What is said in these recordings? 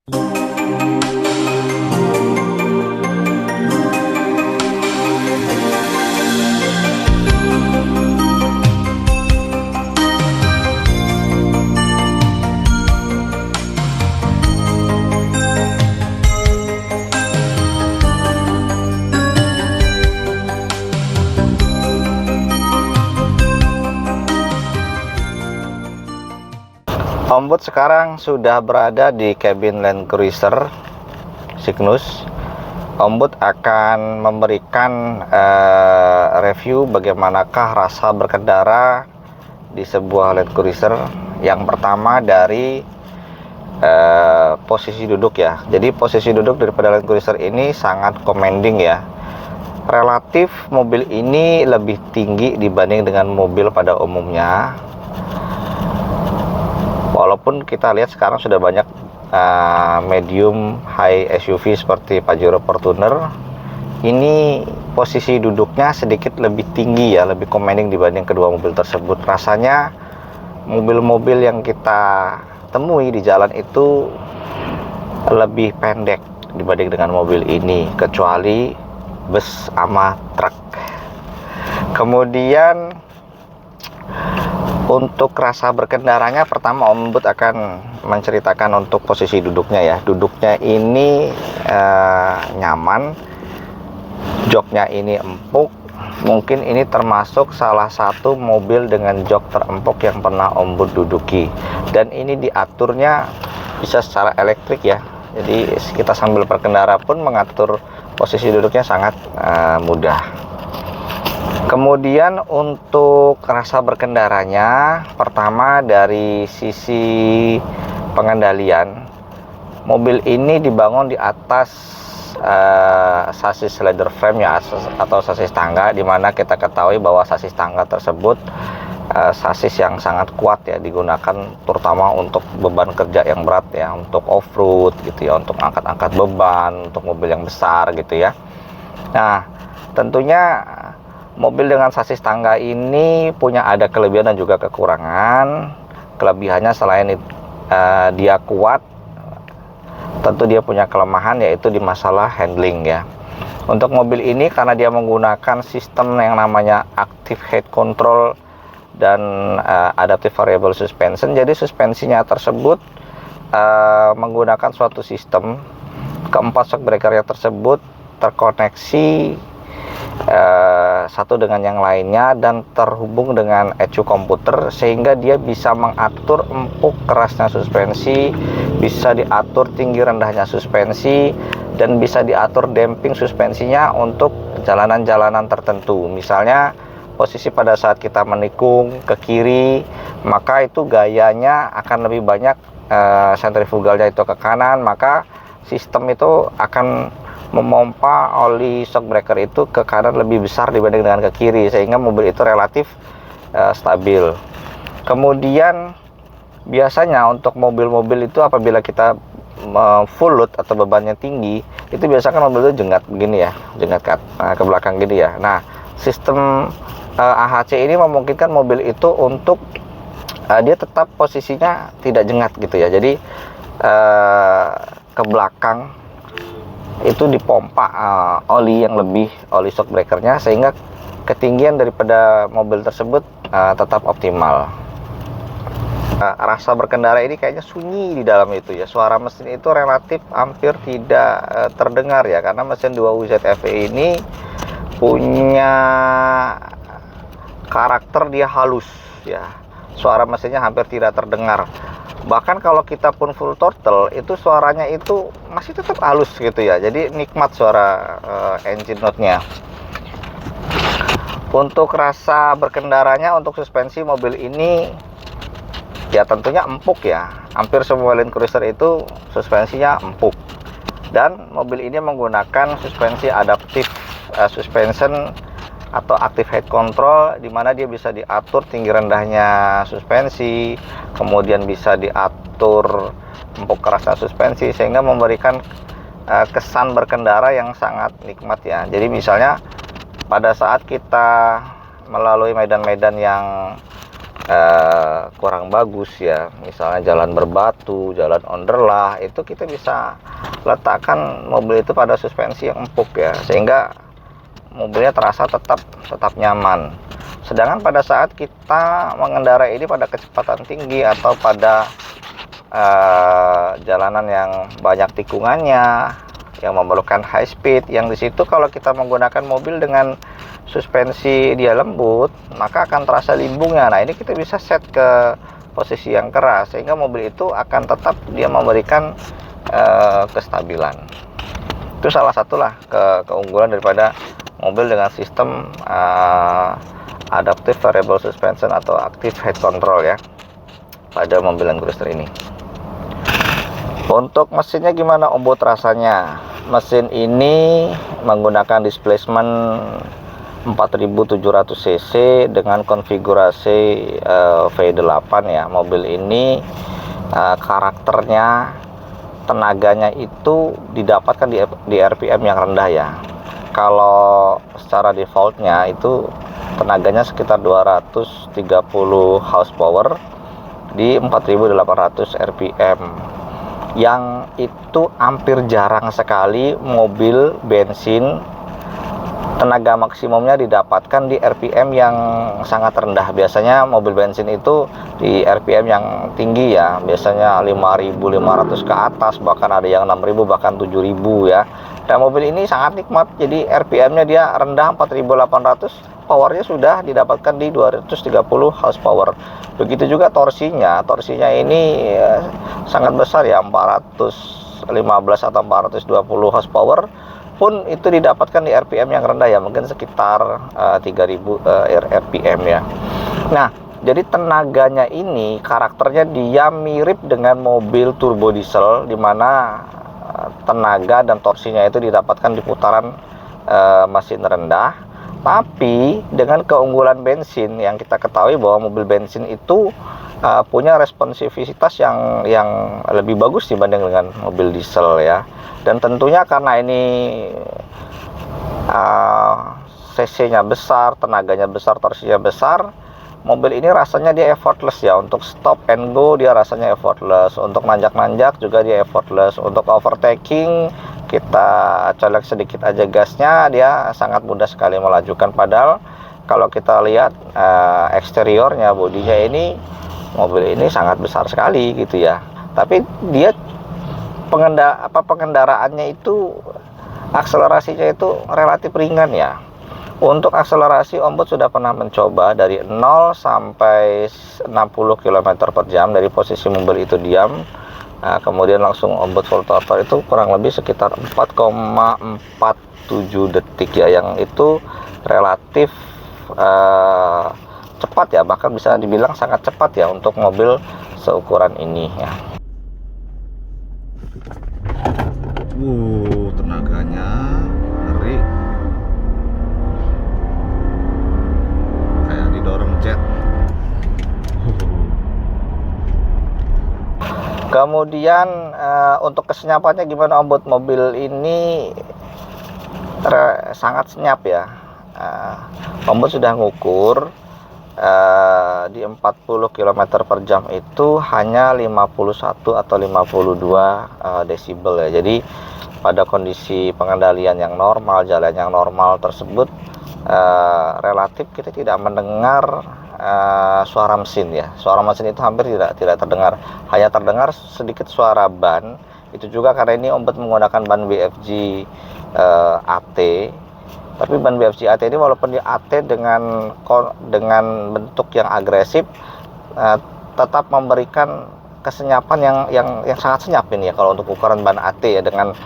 Om Bud sekarang sudah berada di kabin Land Cruiser Cygnus. Om Bud akan memberikan review bagaimanakah rasa berkendara di sebuah Land Cruiser. Yang pertama dari posisi duduk ya. Jadi posisi duduk daripada Land Cruiser ini sangat commanding ya. Relatif mobil ini lebih tinggi dibanding dengan mobil pada umumnya. Walaupun kita lihat sekarang sudah banyak medium high SUV seperti Pajero Fortuner, ini posisi duduknya sedikit lebih tinggi ya, lebih commanding dibanding kedua mobil tersebut. Rasanya mobil-mobil yang kita temui di jalan itu lebih pendek dibanding dengan mobil ini, kecuali bus sama truk. Kemudian untuk rasa berkendaranya, pertama Om Bud akan menceritakan untuk posisi duduknya ya. Duduknya ini nyaman, joknya ini empuk. Mungkin ini termasuk salah satu mobil dengan jok terempuk yang pernah Om Bud duduki. Dan ini diaturnya bisa secara elektrik ya. Jadi kita sambil berkendara pun mengatur posisi duduknya sangat mudah. Kemudian untuk rasa berkendaranya, pertama dari sisi pengendalian, mobil ini dibangun di atas sasis ladder frame ya, atau sasis tangga, dimana kita ketahui bahwa sasis tangga tersebut sasis yang sangat kuat ya, digunakan terutama untuk beban kerja yang berat ya, untuk off-road gitu ya, untuk angkat-angkat beban, untuk mobil yang besar gitu ya. Nah, tentunya mobil dengan sasis tangga ini punya ada kelebihan dan juga kekurangan. Kelebihannya selain dia kuat, tentu dia punya kelemahan, yaitu di masalah handling ya. Untuk mobil ini karena dia menggunakan sistem yang namanya active head control dan adaptive variable suspension, jadi suspensinya tersebut menggunakan suatu sistem. Keempat shock breakernya tersebut terkoneksi satu dengan yang lainnya dan terhubung dengan ECU komputer, sehingga dia bisa mengatur empuk kerasnya suspensi, bisa diatur tinggi rendahnya suspensi, dan bisa diatur damping suspensinya untuk jalanan-jalanan tertentu. Misalnya posisi pada saat kita menikung ke kiri, maka itu gayanya akan lebih banyak sentrifugalnya itu ke kanan, maka sistem itu akan memompa oli shock breaker itu ke kanan lebih besar dibanding dengan ke kiri, sehingga mobil itu relatif stabil. Kemudian biasanya untuk mobil-mobil itu apabila kita full load atau bebannya tinggi, itu biasanya kan mobil itu jengat begini ya, jengat ke belakang gini ya. Nah, sistem AHC ini memungkinkan mobil itu untuk dia tetap posisinya tidak jengat gitu ya. Jadi ke belakang itu dipompa oli yang lebih, oli shock breakernya, sehingga ketinggian daripada mobil tersebut tetap optimal. Rasa berkendara ini kayaknya sunyi di dalam itu ya. Suara mesin itu relatif hampir tidak terdengar ya, karena mesin 2UZ FE ini punya karakter dia halus ya. Suara mesinnya hampir tidak terdengar. Bahkan kalau kita pun full throttle, itu suaranya itu masih tetap halus gitu ya. Jadi nikmat suara engine note-nya. Untuk rasa berkendaranya, untuk suspensi mobil ini ya tentunya empuk ya. Hampir semua Land Cruiser itu suspensinya empuk. Dan mobil ini menggunakan suspensi adaptive suspension atau active head control, di mana dia bisa diatur tinggi rendahnya suspensi, kemudian bisa diatur empuk kerasnya suspensi, sehingga memberikan kesan berkendara yang sangat nikmat ya. Jadi misalnya pada saat kita melalui medan-medan yang kurang bagus ya, misalnya jalan berbatu, jalan onderlah, itu kita bisa letakkan mobil itu pada suspensi yang empuk ya, sehingga mobilnya terasa tetap nyaman. Sedangkan pada saat kita mengendarai ini pada kecepatan tinggi atau pada jalanan yang banyak tikungannya, yang memerlukan high speed, yang di situ kalau kita menggunakan mobil dengan suspensi dia lembut, maka akan terasa limbungnya. Nah, ini kita bisa set ke posisi yang keras sehingga mobil itu akan tetap dia memberikan kestabilan. Itu salah satulah keunggulan daripada mobil dengan sistem adaptive variable suspension atau active head control ya pada mobil Land Cruiser ini. Untuk mesinnya gimana Ombud rasanya? Mesin ini menggunakan displacement 4700 cc dengan konfigurasi V8 ya. Mobil ini karakternya, tenaganya itu didapatkan di RPM yang rendah ya. Kalau secara defaultnya itu tenaganya sekitar 230 horsepower di 4800 RPM, yang itu hampir jarang sekali mobil bensin tenaga maksimumnya didapatkan di RPM yang sangat rendah. Biasanya mobil bensin itu di RPM yang tinggi ya, biasanya 5500 ke atas, bahkan ada yang 6000 bahkan 7000 ya. Dan mobil ini sangat nikmat, jadi RPM-nya dia rendah 4800, powernya sudah didapatkan di 230 horsepower. Begitu juga torsinya ini sangat besar ya, 415 atau 420 horsepower pun itu didapatkan di RPM yang rendah ya, mungkin sekitar 3000 RPM ya. Nah, jadi tenaganya ini karakternya dia mirip dengan mobil turbo diesel, di mana tenaga dan torsinya itu didapatkan di putaran mesin rendah. Tapi dengan keunggulan bensin, yang kita ketahui bahwa mobil bensin itu punya responsivitas yang lebih bagus dibanding dengan mobil diesel ya. Dan tentunya karena ini cc-nya besar, tenaganya besar, torsinya besar, mobil ini rasanya dia effortless ya. Untuk stop and go dia rasanya effortless, untuk nanjak-nanjak juga dia effortless, untuk overtaking kita colek sedikit aja gasnya, dia sangat mudah sekali melajukan. Padahal kalau kita lihat eksteriornya, bodinya ini, mobil ini sangat besar sekali gitu ya. Tapi dia pengendaraannya itu, akselerasinya itu relatif ringan ya. Untuk akselerasi Ombud sudah pernah mencoba dari 0 sampai 60 km per jam dari posisi mobil itu diam. Nah, kemudian langsung Ombud full throttle itu kurang lebih sekitar 4,47 detik ya, yang itu relatif cepat ya, bahkan bisa dibilang sangat cepat ya untuk mobil seukuran ini ya. Tenaganya ngeri, kayak didorong jet. Kemudian untuk kesenyapannya gimana Ombud? Mobil ini sangat senyap ya. Ombud sudah ngukur di 40 km per jam itu hanya 51 atau 52 desibel ya. Jadi pada kondisi pengendalian yang normal, jalan yang normal tersebut, relatif kita tidak mendengar suara mesin ya. Suara mesin itu hampir tidak terdengar, hanya terdengar sedikit suara ban. Itu juga karena ini Ombud menggunakan ban BFG AT. Tapi ban BFG AT ini walaupun di AT dengan bentuk yang agresif, tetap memberikan kesenyapan yang sangat senyap ini ya kalau untuk ukuran ban AT ya, dengan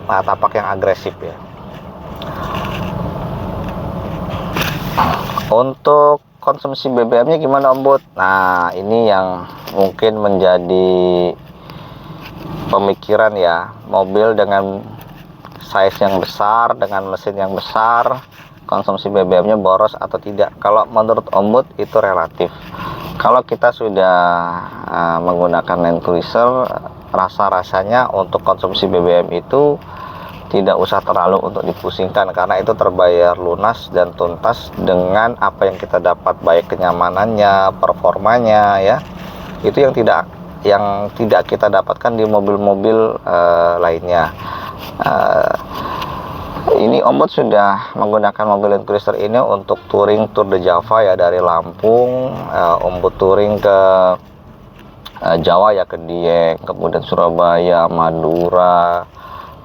tapak yang agresif ya. Untuk konsumsi BBM-nya gimana Ombud? Nah, ini yang mungkin menjadi pemikiran ya. Mobil dengan size yang besar, dengan mesin yang besar, konsumsi BBM-nya boros atau tidak? Kalau menurut Ombud itu relatif. Kalau kita sudah menggunakan Land Cruiser, rasa-rasanya untuk konsumsi BBM itu tidak usah terlalu untuk dipusingkan, karena itu terbayar lunas dan tuntas dengan apa yang kita dapat, baik kenyamanannya, performanya ya. Itu yang tidak kita dapatkan di mobil-mobil lainnya. Ini Om Bud sudah menggunakan mobil Land Cruiser ini untuk touring Tour de Java ya, dari Lampung. Om Bud touring ke Jawa ya, ke Dieng, kemudian Surabaya, Madura,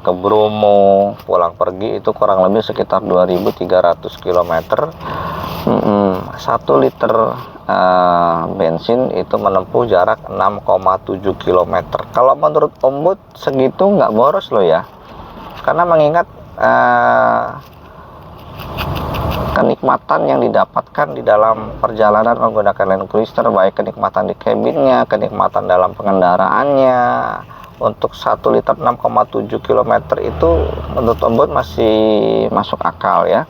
ke Bromo. Pulang pergi itu kurang lebih sekitar 2.300 km. 1 liter bensin itu menempuh jarak 6,7 km. Kalau menurut Om Bud segitu nggak boros loh ya, karena mengingat kenikmatan yang didapatkan di dalam perjalanan menggunakan Land Cruiser, baik kenikmatan di kabinnya, kenikmatan dalam pengendaraannya, untuk 1 liter 6,7 km itu menurut Om Bud masih masuk akal ya.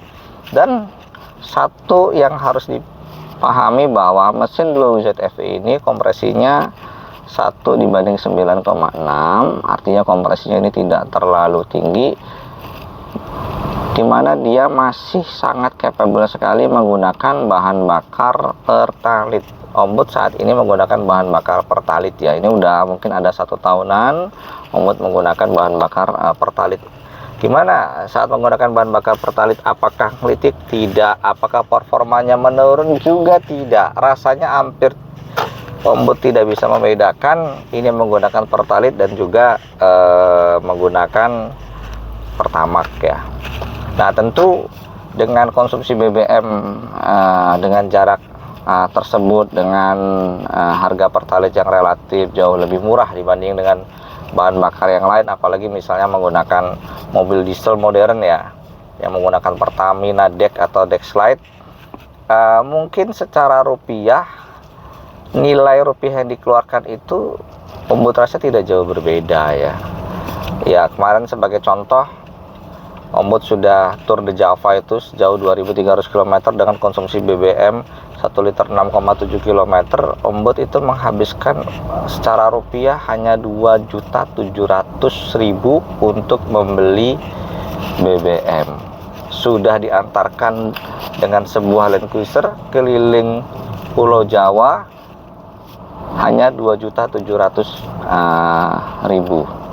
Dan satu yang harus dipahami bahwa mesin 2WZ-FE ini kompresinya 1/9,6, artinya kompresinya ini tidak terlalu tinggi, dimana dia masih sangat capable sekali menggunakan bahan bakar pertalit. Om Bud saat ini menggunakan bahan bakar pertalit ya. Ini udah mungkin ada 1 tahunan Om Bud menggunakan bahan bakar pertalit. Gimana saat menggunakan bahan bakar pertalit? Apakah ngelitik? Tidak. Apakah performanya menurun? Juga tidak. Rasanya hampir Om Bud tidak bisa membedakan ini menggunakan pertalit dan juga menggunakan Pertamax ya. Nah, tentu dengan konsumsi BBM dengan jarak tersebut, dengan harga pertalit yang relatif jauh lebih murah dibanding dengan bahan bakar yang lain, apalagi misalnya menggunakan mobil diesel modern ya, yang menggunakan Pertamina Dex atau Dexlite, mungkin secara rupiah, nilai rupiah yang dikeluarkan itu Om Bud rasa tidak jauh berbeda ya. Ya, kemarin sebagai contoh, Om Bud sudah Tour de Java itu sejauh 2.300 km dengan konsumsi BBM 1 liter 6,7 km. Om Bud itu menghabiskan secara rupiah hanya 2.700.000 untuk membeli BBM. Sudah diantarkan dengan sebuah Land Cruiser keliling Pulau Jawa hanya 2.700.000.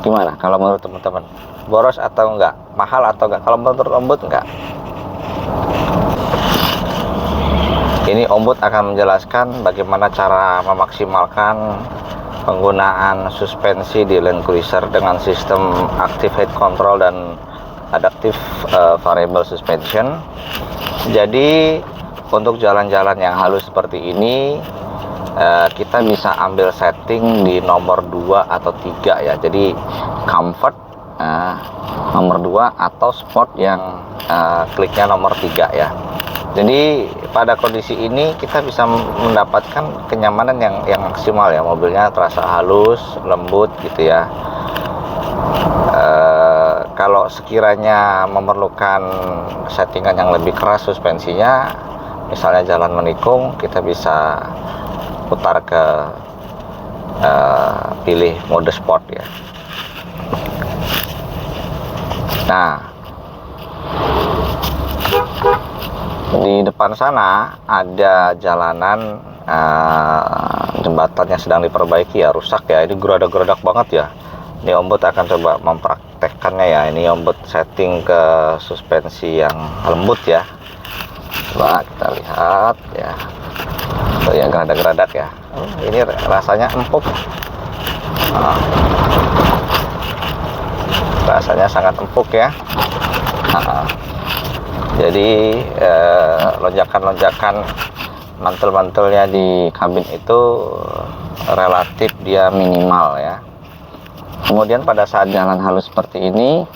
Gimana kalau menurut teman-teman? Boros atau enggak? Mahal atau enggak? Kalau menurut Om Bud enggak. Ini Om Bud akan menjelaskan bagaimana cara memaksimalkan penggunaan suspensi di Land Cruiser dengan sistem active head control dan adaptive variable suspension. Jadi untuk jalan-jalan yang halus seperti ini, kita bisa ambil setting di nomor 2 atau 3 ya. Jadi comfort nomor 2 atau sport yang kliknya nomor 3 ya. Jadi pada kondisi ini kita bisa mendapatkan kenyamanan yang maksimal ya. Mobilnya terasa halus, lembut gitu ya. Kalau sekiranya memerlukan settingan yang lebih keras suspensinya, misalnya jalan menikung, kita bisa putar ke pilih mode sport ya. Nah, di depan sana ada jalanan jembatan yang sedang diperbaiki ya, rusak ya. Ini geradak-geradak banget ya. Ini Om Bud akan coba mempraktekkannya ya. Ini Om Bud setting ke suspensi yang lembut ya. Coba kita lihat ya. Oh ya, geradak-geradak ya. Ini rasanya empuk. Rasanya sangat empuk ya. Jadi lonjakan-lonjakan mantul-mantulnya di kabin itu relatif dia minimal ya. Kemudian pada saat jalan halus seperti ini,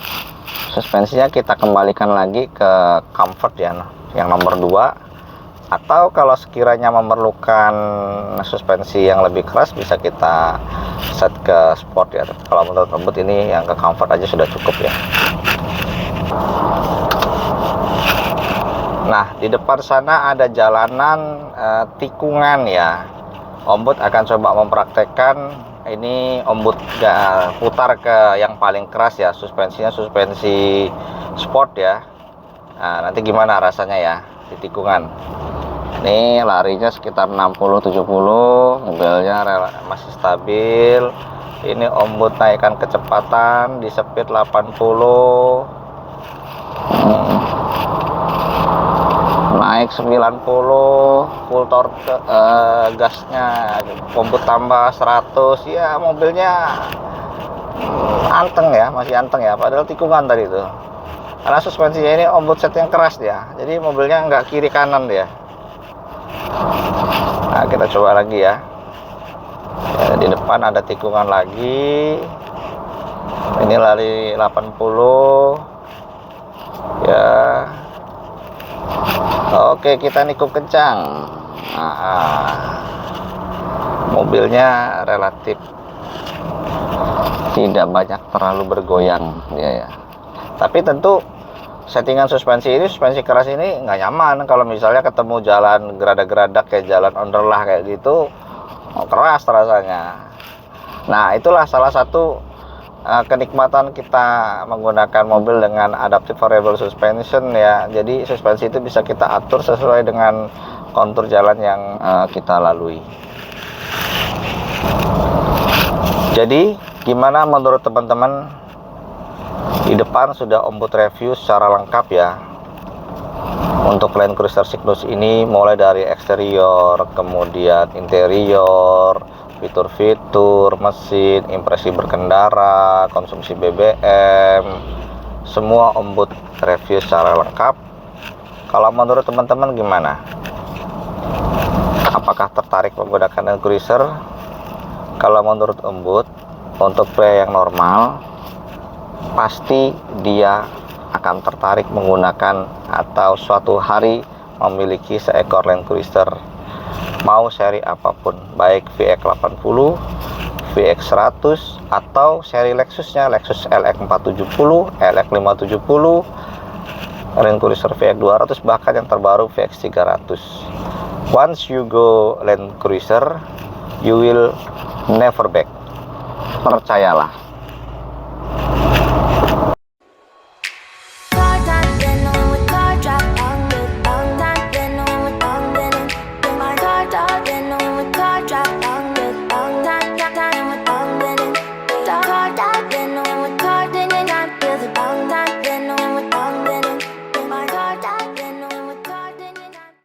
suspensinya kita kembalikan lagi ke comfort ya, yang nomor 2. Atau kalau sekiranya memerlukan suspensi yang lebih keras, bisa kita set ke sport ya. Kalau menurut Om Bud ini yang ke comfort aja sudah cukup ya. Nah, di depan sana ada jalanan tikungan ya. Om Bud akan coba mempraktekkan ini ombud putar ke yang paling keras ya, suspensinya suspensi sport ya. Nah, nanti gimana rasanya ya di tikungan. Ini larinya sekitar 60-70, mobilnya masih stabil. Ini ombud naikkan kecepatan di speed 80, naik 90, full torque, gasnya ombud tambah 100 ya. Mobilnya anteng ya, masih anteng ya, padahal tikungan tadi itu karena suspensinya ini ombud set yang keras ya, jadi mobilnya nggak kiri kanan dia. Nah, kita coba lagi ya. Di depan ada tikungan lagi, ini lari 80 ya. Oke, kita nikuk kencang. Nah, mobilnya relatif tidak banyak terlalu bergoyang dia ya. Tapi tentu settingan suspensi ini, suspensi keras ini nggak nyaman kalau misalnya ketemu jalan geradak-geradak kayak jalan underlah kayak gitu, keras rasanya. Nah, itulah salah satu kenikmatan kita menggunakan mobil dengan adaptive variable suspension ya. Jadi suspensi itu bisa kita atur sesuai dengan kontur jalan yang kita lalui. Jadi gimana menurut teman-teman? Di depan sudah ombud review secara lengkap ya untuk Land Cruiser Cygnus ini, mulai dari eksterior, kemudian interior, fitur-fitur, mesin, impresi berkendara, konsumsi BBM, semua ombud review secara lengkap. Kalau menurut teman-teman gimana? Apakah tertarik menggunakan Land Cruiser? Kalau menurut ombud, untuk pria yang normal, pasti dia akan tertarik menggunakan atau suatu hari memiliki seekor Land Cruiser, mau seri apapun, baik VX 80, VX 100 atau seri Lexusnya, Lexus LX 470, LX 570, Land Cruiser VX 200, bahkan yang terbaru VX 300. Once you go Land Cruiser, you will never back. Percayalah.